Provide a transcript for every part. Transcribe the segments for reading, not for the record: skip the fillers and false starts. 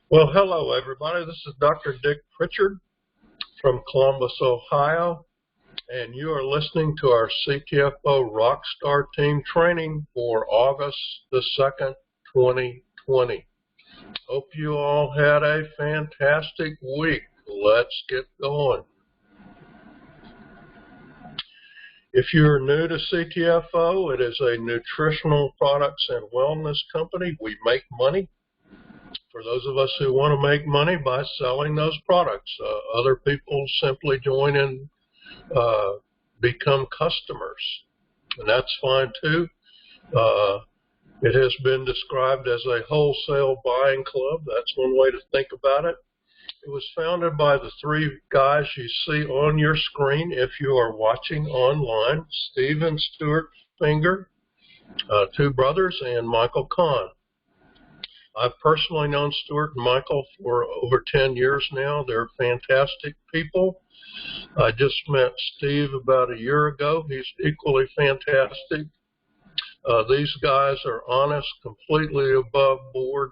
Well, hello, everybody. This is Dr. Dick Pritchard from Columbus, Ohio, and you are listening to our CTFO Rockstar Team training for August the 2nd, 2020. Hope you all had a fantastic week. Let's get going. If you're new to CTFO, it is a nutritional products and wellness company. We make money for those of us who want to make money by selling those products. Other people simply join and become customers, and that's fine too. It has been described as a wholesale buying club. That's one way to think about it. It was founded by the three guys you see on your screen if you are watching online: Steve and Stuart Finger, two brothers, and Michael Kahn. I've personally known Stuart and Michael for over 10 years now. They're fantastic people. I just met Steve about a year ago. He's equally fantastic. These guys are honest, completely above board,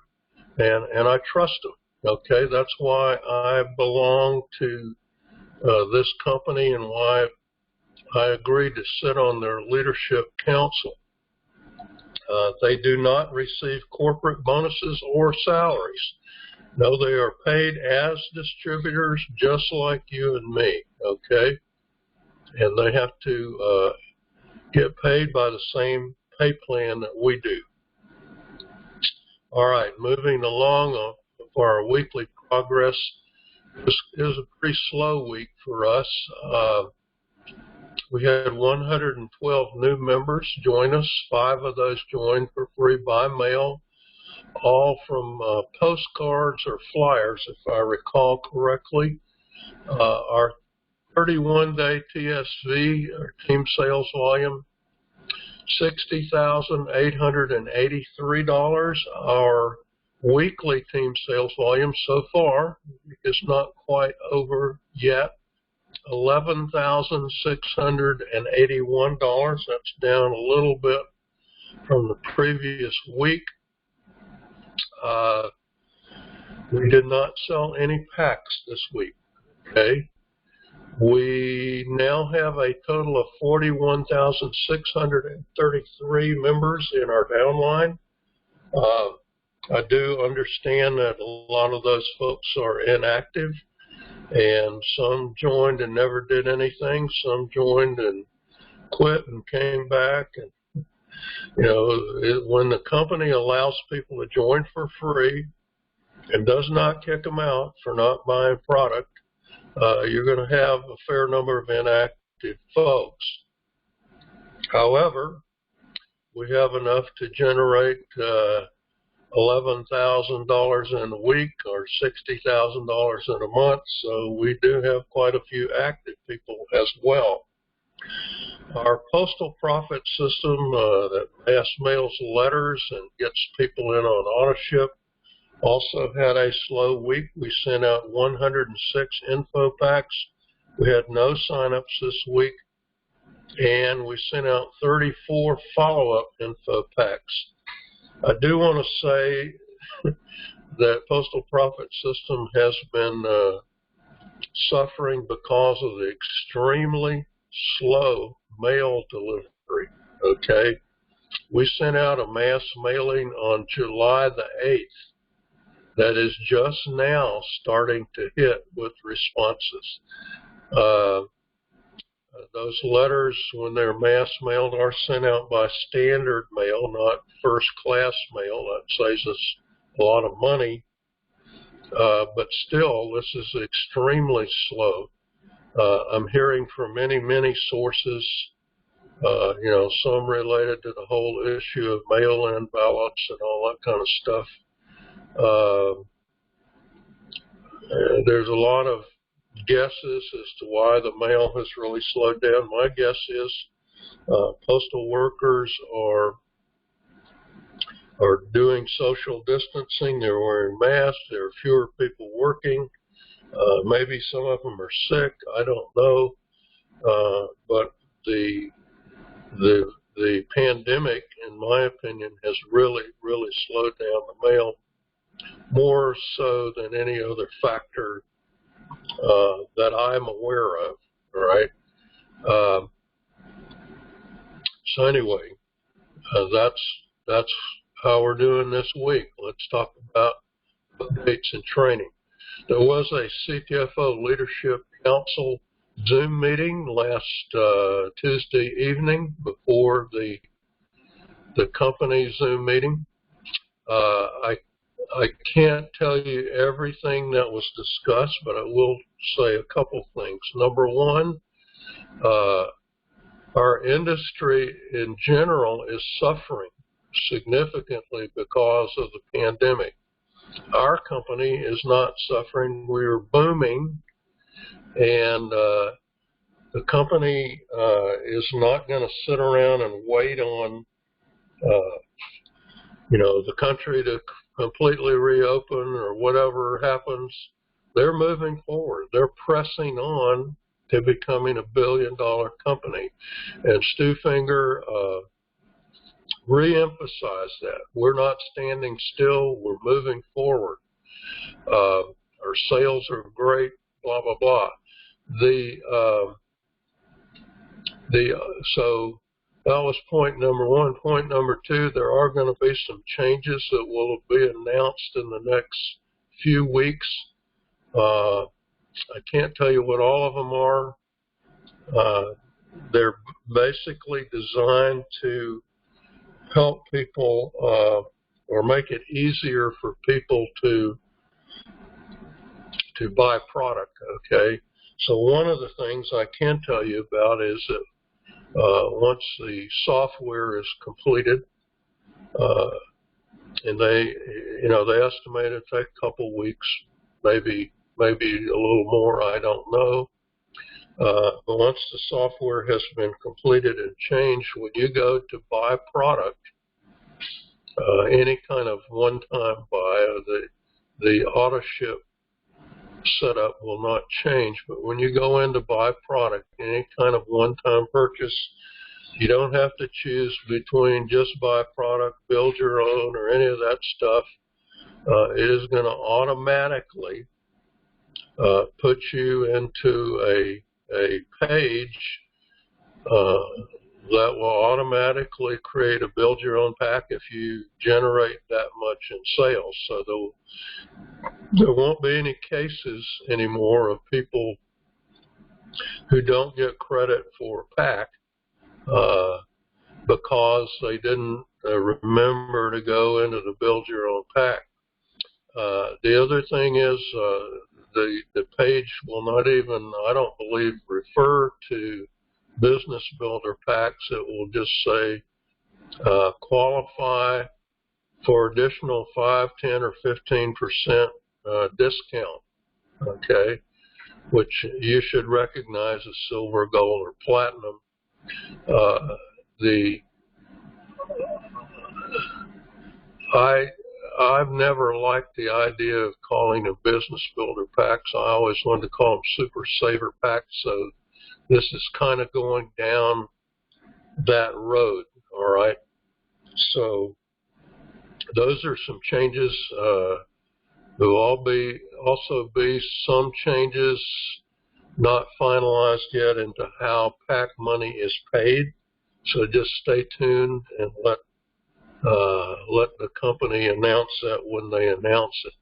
and I trust them. Okay, that's why I belong to this company and why I agreed to sit on their leadership council. They do not receive corporate bonuses or salaries. No, they are paid as distributors just like you and me, okay? And they have to get paid by the same pay plan that we do. All right, moving along for our weekly progress. This is a pretty slow week for us. We had 112 new members join us. 5 of those joined for free by mail, all from postcards or flyers, if I recall correctly. Our 31-day TSV, or team sales volume, $60,883. Our weekly team sales volume so far is not quite over yet. $11,681. That's down a little bit from the previous week. We did not sell any packs this week. Okay. We now have a total of 41,633 members in our downline. I do understand that a lot of those folks are inactive, and some joined and never did anything. Some joined and quit and came back. And when the company allows people to join for free and does not kick them out for not buying product, you're going to have a fair number of inactive folks. However, we have enough to generate $11,000 in a week or $60,000 in a month, so we do have quite a few active people as well. Our postal profit system that mass mails letters and gets people in on auto ship also had a slow week. We sent out 106 info packs. We had no sign-ups this week, and we sent out 34 follow-up info packs. I do want to say that Postal Profit System has been suffering because of the extremely slow mail delivery, okay? We sent out a mass mailing on July the 8th that is just now starting to hit with responses. Those letters, when they're mass mailed, are sent out by standard mail, not first class mail. That saves us a lot of money. But still, this is extremely slow. I'm hearing from many sources, some related to the whole issue of mail-in ballots and all that kind of stuff. There's a lot of guesses as to why the mail has really slowed down. My guess is postal workers are doing social distancing. They're wearing masks. There are fewer people working. Maybe some of them are sick. I don't know. But the pandemic, in my opinion, has really slowed down the mail. more so than any other factor that I'm aware of. All right. So anyway, that's how we're doing this week. Let's talk about updates and training. There was a CTFO Leadership Council Zoom meeting last Tuesday evening before the company Zoom meeting. I can't tell you everything that was discussed, but I will say a couple things. Number one, our industry in general is suffering significantly because of the pandemic. Our company is not suffering. We're booming, and the company is not going to sit around and wait on the country to completely reopen or whatever happens. They're moving forward. They're pressing on to becoming a billion-dollar company. And Stu Finger re-emphasized that. We're not standing still. We're moving forward. Our sales are great, blah, blah, blah. So that was point number one. Point number two, there are going to be some changes that will be announced in the next few weeks. I can't tell you what all of them are. They're basically designed to help people or make it easier for people to buy product, okay? So one of the things I can tell you about is that once the software is completed, and they estimate it take a couple weeks, maybe a little more, I don't know. But once the software has been completed and changed, when you go to buy product, any kind of one-time buy, the auto ship setup will not change. But when you go in to buy product, any kind of one-time purchase, you don't have to choose between just buy product, build your own, or any of that stuff. It is going to automatically put you into a page that will automatically create a build your own pack if you generate that much in sales. So there won't be any cases anymore of people who don't get credit for a pack because they didn't remember to go into the build your own pack. The other thing is the page will not even, I don't believe, refer to business builder packs. It will just say qualify for additional 5, 10, or 15% discount, okay, which you should recognize as silver, gold, or platinum. I've never liked the idea of calling them business builder packs. I always wanted to call them super saver packs. So this is kind of going down that road. All right. So those are some changes. There will also be some changes not finalized yet into how PAC money is paid. So just stay tuned and let the company announce that when they announce it.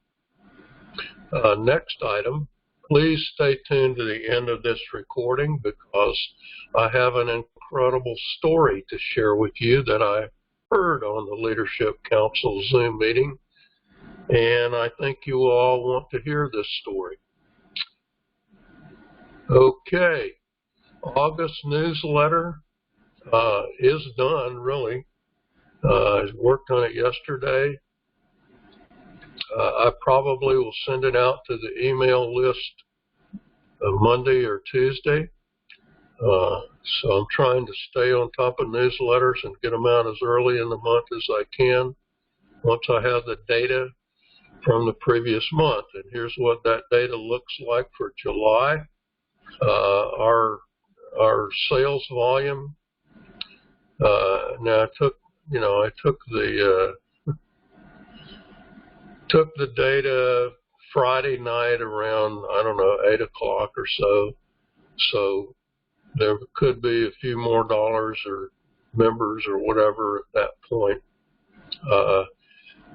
Next item, please stay tuned to the end of this recording because I have an incredible story to share with you that I heard on the Leadership Council Zoom meeting, and I think you all want to hear this story. Okay, August newsletter is done, really. I worked on it yesterday. I probably will send it out to the email list Monday or Tuesday. So I'm trying to stay on top of newsletters and get them out as early in the month as I can once I have the data from the previous month. And here's what that data looks like for July. Our sales volume. Now I took the took the data Friday night around, I don't know, 8 o'clock or so. So there could be a few more dollars or members or whatever at that point.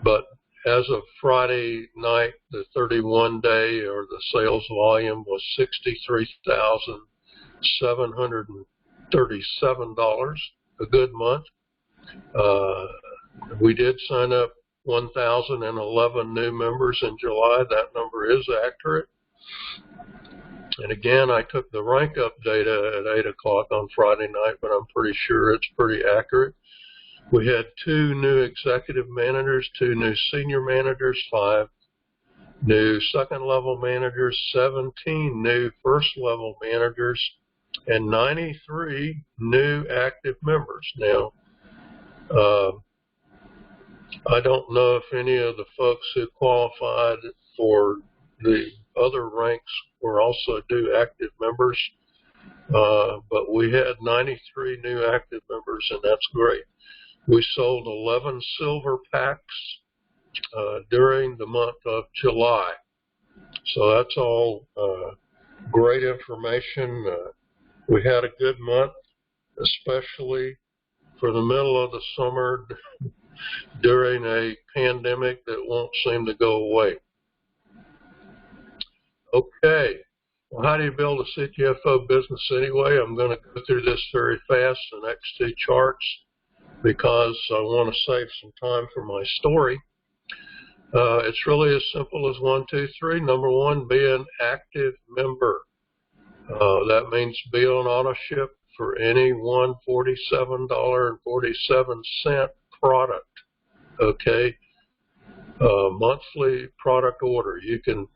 But as of Friday night, the 31 day or the sales volume was $63,737, a good month. We did sign up 1,011 new members in July. That number is accurate. And again, I took the rank up data at 8 o'clock on Friday night, but I'm pretty sure it's pretty accurate. We had 2 new executive managers, 2 new senior managers, 5 new second-level managers, 17 new first-level managers, and 93 new active members. Now, I don't know if any of the folks who qualified for the other ranks were also new active members, but we had 93 new active members, and that's great. We sold 11 silver packs during the month of July. So that's all great information. We had a good month, especially for the middle of the summer during a pandemic that won't seem to go away. Okay, well, how do you build a CTFO business anyway? I'm going to go through this very fast, the next 2 charts, because I want to save some time for my story. It's really as simple as 1, 2, 3. Number 1, be an active member. That means be on AutoShip for any one $47.47 product. Okay, monthly product order. You can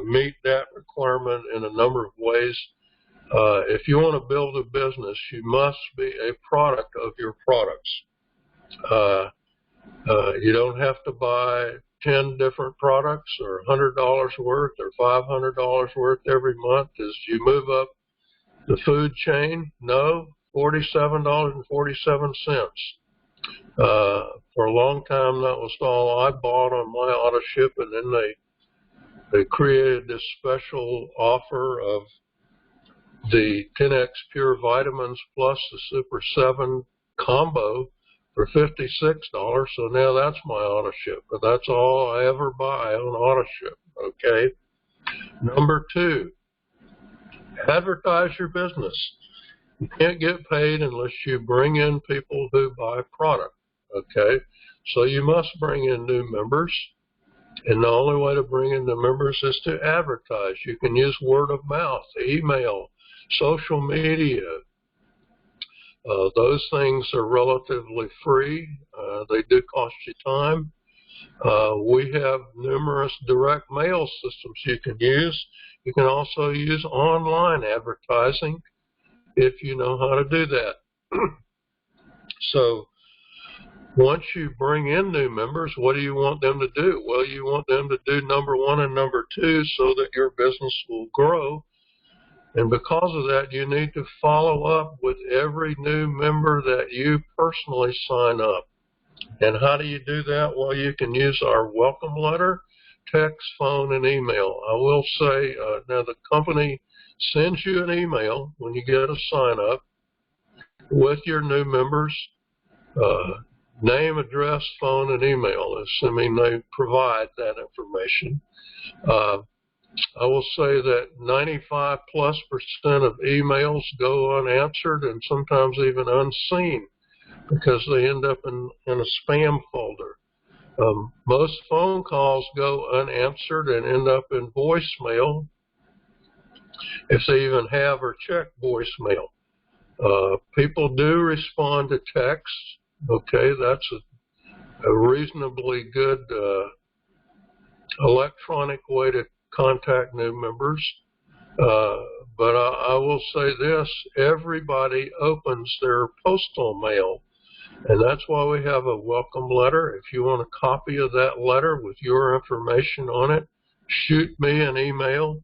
meet that requirement in a number of ways. If you want to build a business, you must be a product of your products. You don't have to buy 10 different products or $100 worth or $500 worth every month as you move up the food chain. No, $47.47. For a long time, that was all I bought on my AutoShip, and then they created this special offer of the 10X Pure Vitamins plus the Super 7 combo for $56. So now that's my AutoShip, but that's all I ever buy on AutoShip. Okay. Number 2, advertise your business. You can't get paid unless you bring in people who buy product. Okay, so you must bring in new members, and the only way to bring in the members is to advertise. You can use word of mouth, email, social media. Those things are relatively free. They do cost you time. We have numerous direct mail systems you can use. You can also use online advertising if you know how to do that. So once you bring in new members, what do you want them to do? Well, you want them to do number 1 and number 2 so that your business will grow. And because of that, you need to follow up with every new member that you personally sign up. And how do you do that? Well, you can use our welcome letter, text, phone, and email. I will say, now the company sends you an email when you get a sign up with your new members, name, address, phone, and email, assuming they provide that information. I will say that 95+% of emails go unanswered and sometimes even unseen because they end up in a spam folder. Most phone calls go unanswered and end up in voicemail if they even have or check voicemail. People do respond to text. Okay, that's a reasonably good electronic way to contact new members. But I will say this, everybody opens their postal mail, and that's why we have a welcome letter. If you want a copy of that letter with your information on it, shoot me an email.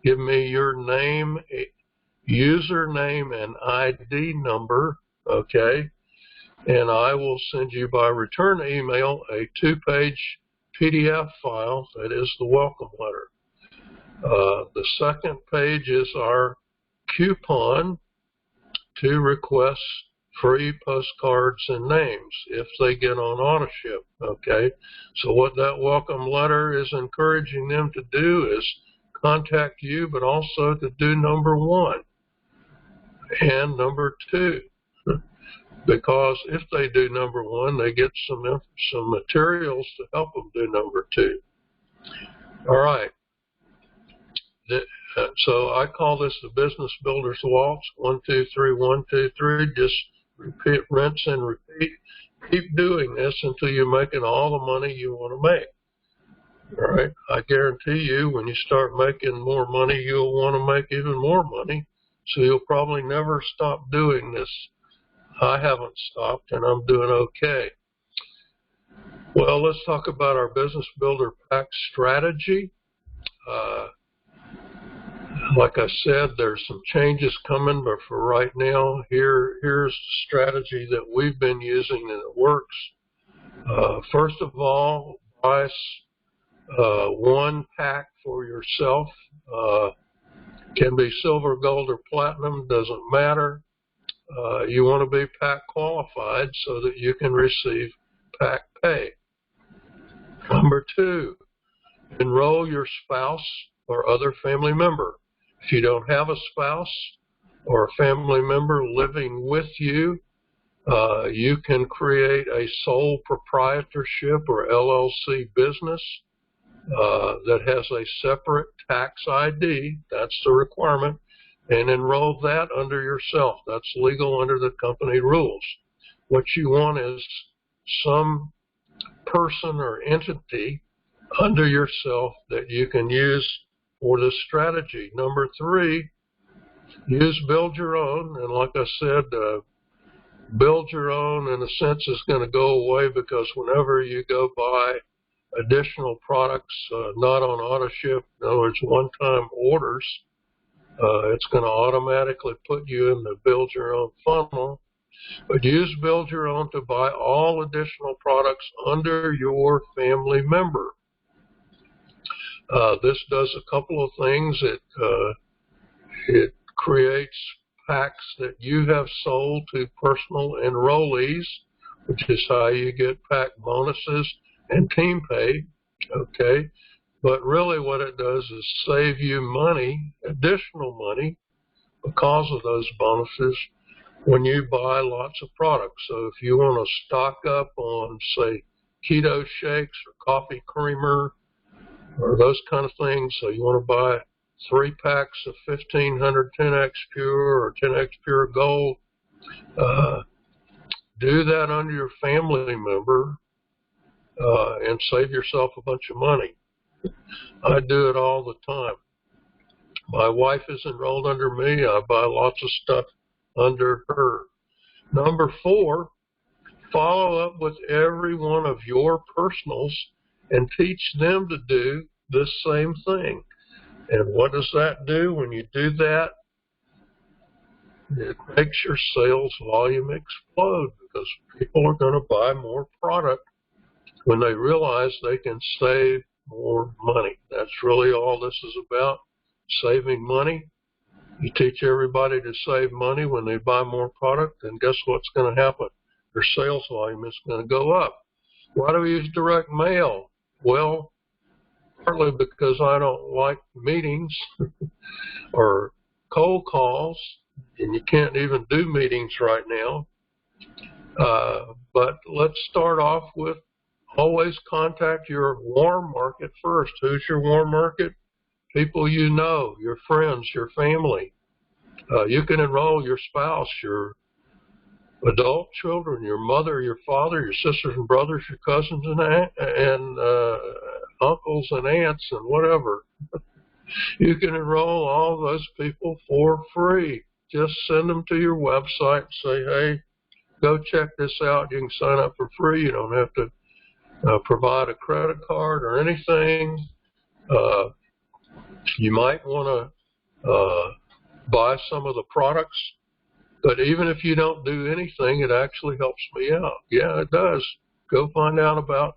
Give me your name, username, and ID number, okay? And I will send you by return email a 2-page PDF file that is the welcome letter. The second page is our coupon to request free postcards and names if they get on AutoShip. Okay, so what that welcome letter is encouraging them to do is contact you, but also to do number one and number two. Because if they do number one, they get some materials to help them do number two. All right. So I call this the Business Builder's Waltz. 1, 2, 3, 1, 2, 3. Just repeat, rinse, and repeat. Keep doing this until you're making all the money you want to make. All right. I guarantee you, when you start making more money, you'll want to make even more money. So you'll probably never stop doing this. I haven't stopped, and I'm doing okay. Well, let's talk about our Business Builder Pack strategy. Like I said, there's some changes coming, but for right now, here's the strategy that we've been using, and it works. First of all, buy one pack for yourself. Can be silver, gold, or platinum, doesn't matter. You want to be pack qualified so that you can receive pack pay. Number two, enroll your spouse or other family member. If you don't have a spouse or a family member living with you, you can create a sole proprietorship or LLC business that has a separate tax ID. That's the requirement. And enroll that under yourself. That's legal under the company rules. What you want is some person or entity under yourself that you can use for this strategy. Number three, use build your own. And like I said, build your own in a sense is going to go away because whenever you go buy additional products not on AutoShip, in other words, one-time orders, it's going to automatically put you in the build your own funnel. But use build your own to buy all additional products under your family member. This does a couple of things. It creates packs that you have sold to personal enrollees, which is how you get pack bonuses and team pay. Okay. But really what it does is save you money, additional money, because of those bonuses when you buy lots of products. So if you want to stock up on, say, keto shakes or coffee creamer or those kind of things, so you want to buy 3 packs of 1500 10X Pure or 10X Pure Gold, do that under your family member and save yourself a bunch of money. I do it all the time. My wife is enrolled under me. I buy lots of stuff under her. Number 4, follow up with every one of your personals and teach them to do the same thing. And what does that do? When you do that, it makes your sales volume explode because people are going to buy more product when they realize they can save more money. That's really all this is about, saving money. You teach everybody to save money when they buy more product, and guess what's going to happen? Their sales volume is going to go up. Why do we use direct mail? Well, partly because I don't like meetings or cold calls, and you can't even do meetings right now. But let's start off with always contact your warm market first. Who's your warm market? People you know, your friends, your family. You can enroll your spouse, your adult children, your mother, your father, your sisters and brothers, your cousins and uncles and aunts and whatever. You can enroll all those people for free. Just send them to your website and say, hey, go check this out. You can sign up for free. You don't have to provide a credit card or anything. You might want to buy some of the products, but even if you don't do anything, it actually helps me out. Yeah, it does. Go find out about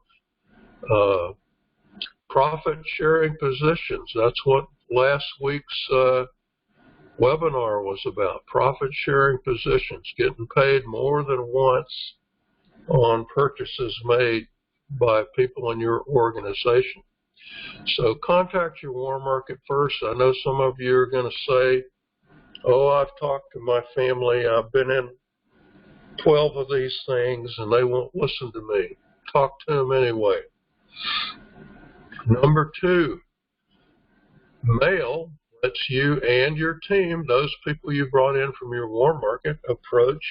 profit sharing positions. That's what last week's webinar was about. Profit sharing positions, getting paid more than once on purchases made by people in your organization. So contact your warm market first. I know some of you are going to say, oh, I've talked to my family. I've been in 12 of these things and they won't listen to me. Talk to them anyway. Number 2, mail lets you and your team, those people you brought in from your warm market, approach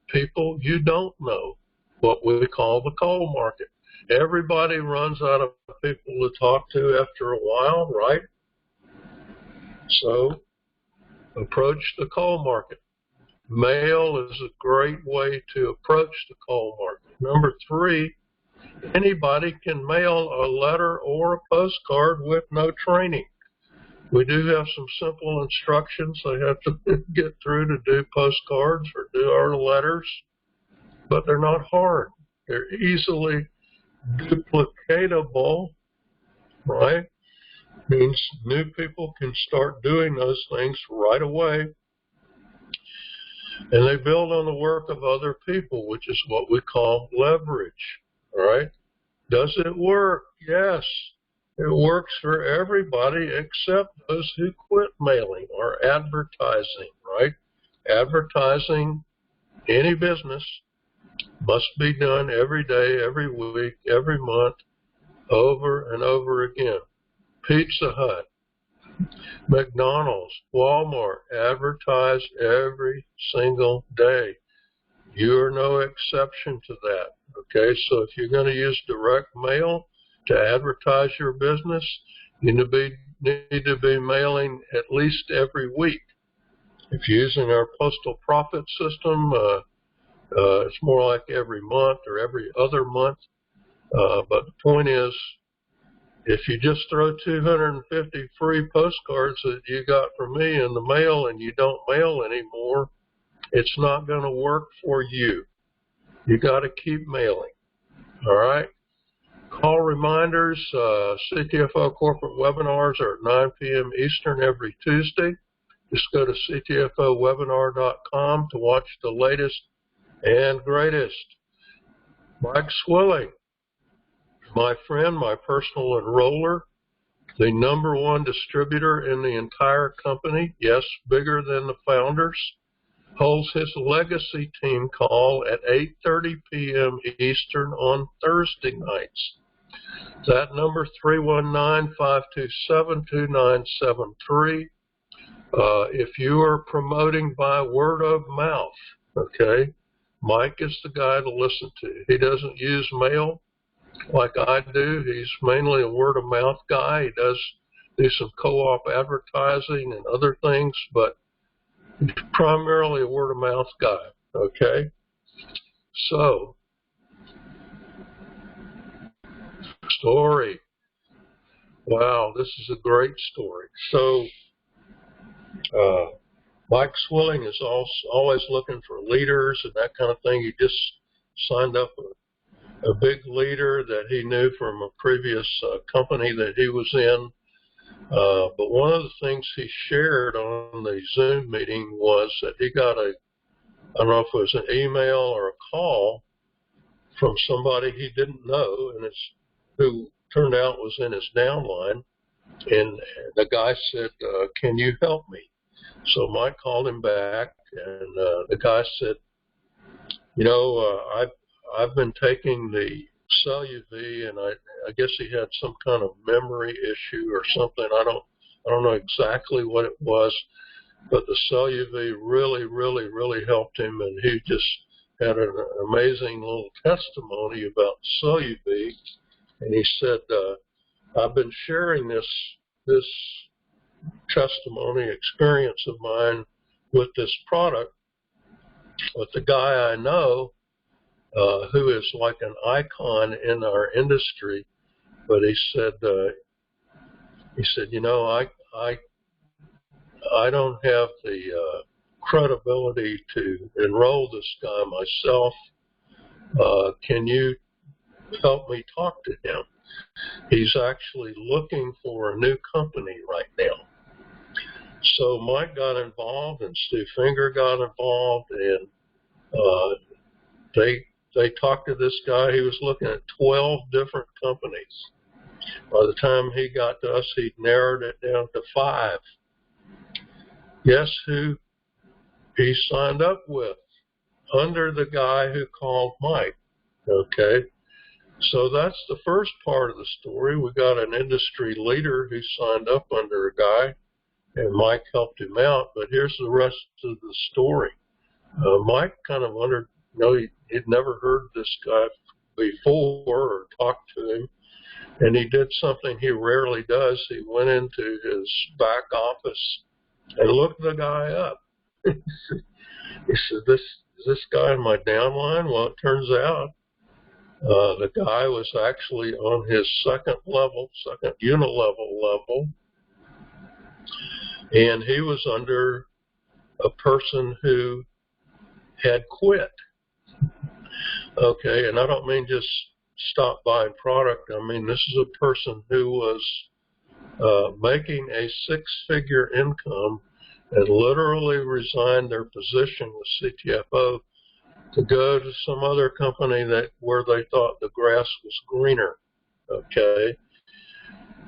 people you don't know, what we call the cold market. Everybody runs out of people to talk to after a while, right? So approach the cold market. Mail is a great way to approach the cold market. Number 3, anybody can mail a letter or a postcard with no training. We do have some simple instructions they have to get through to do postcards or do our letters, but they're not hard. They're easily duplicatable, right? Means new people can start doing those things right away. And they build on the work of other people, which is what we call leverage, right? Does it work? Yes. It works for everybody except those who quit mailing or advertising, right? Advertising, any business, must be done every day, every week, every month, over and over again. Pizza Hut, McDonald's, Walmart advertise every single day. You're no exception to that, okay? So if you're going to use direct mail to advertise your business, you need to be mailing at least every week. If you're using our postal profit system, it's more like every month or every other month. But the point is, if you just throw 250 free postcards that you got from me in the mail and you don't mail anymore, it's not going to work for you. You got to keep mailing. All right? Call reminders, CTFO corporate webinars are at 9 p.m. Eastern every Tuesday. Just go to ctfowebinar.com to watch the latest and greatest. Mike Swilling, my friend, my personal enroller, the #1 distributor in the entire company, yes, bigger than the founders, holds his legacy team call at 8:30 p.m. Eastern on Thursday nights. That number, 319-527-2973. If you are promoting by word of mouth, okay, Mike is the guy to listen to. He doesn't use mail like I do. He's mainly a word of mouth guy. He does do some co-op advertising and other things, but he's primarily a word of mouth guy, okay? So, story. Wow, this is a great story. So, Mike Swilling is always looking for leaders and that kind of thing. He just signed up a big leader that he knew from a previous company that he was in. But one of the things he shared on the Zoom meeting was that he got I don't know if it was an email or a call from somebody he didn't know, and who turned out was in his downline. And the guy said, can you help me? So Mike called him back, and the guy said, you know, I've been taking the CellUV, and I guess he had some kind of memory issue or something. I don't know exactly what it was, but the CellUV really, really, really helped him, and he just had an amazing little testimony about CellUV. And he said, I've been sharing this testimony, experience of mine with this product with the guy I know, who is like an icon in our industry. But he said, you know, I don't have the credibility to enroll this guy myself. Can you help me talk to him. He's actually looking for a new company right now. So Mike got involved and Stu Finger got involved, and they talked to this guy. He was looking at 12 different companies. By the time he got to us, he'd narrowed it down to 5. Guess who he signed up with? Under the guy who called Mike. Okay, so that's the first part of the story. We got an industry leader who signed up under a guy, and Mike helped him out. But here's the rest of the story. Mike kind of wondered, he'd never heard this guy before or talked to him, and he did something he rarely does. He went into his back office and looked the guy up. He said, is this guy in my downline? Well, it turns out the guy was actually on his second unilevel level, and he was under a person who had quit. Okay, and I don't mean just stop buying product. I mean, this is a person who was making a 6-figure income and literally resigned their position with CTFO to go to some other company where they thought the grass was greener. Okay,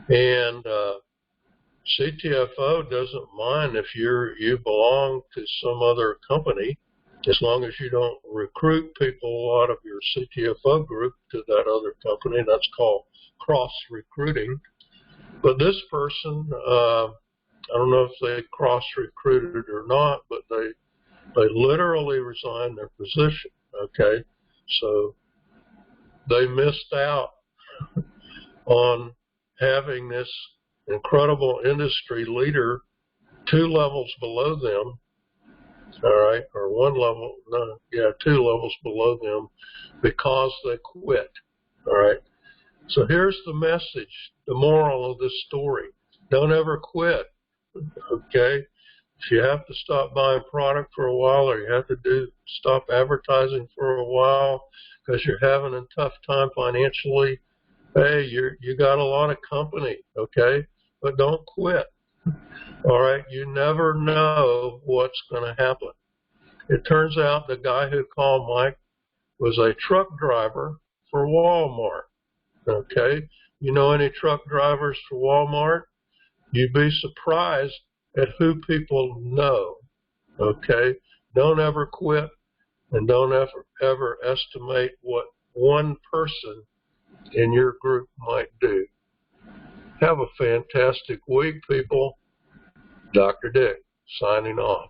and CTFO doesn't mind if you belong to some other company, as long as you don't recruit people out of your CTFO group to that other company. That's called cross-recruiting. But this person, I don't know if they cross-recruited or not, but they literally resigned their position. Okay, so they missed out on having this incredible industry leader 2 levels below them, all right, or 2 levels below them, because they quit. All right, so here's the message, the moral of this story: don't ever quit. Okay, if you have to stop buying product for a while, or you have to stop advertising for a while because you're having a tough time financially, hey, you got a lot of company, okay, but don't quit. All right, you never know what's going to happen. It turns out the guy who called Mike was a truck driver for Walmart. Okay, you know any truck drivers for Walmart? You'd be surprised at who people know. Okay, don't ever quit, and don't ever estimate what one person in your group might do. Have a fantastic week, people. Dr. Dick, signing off.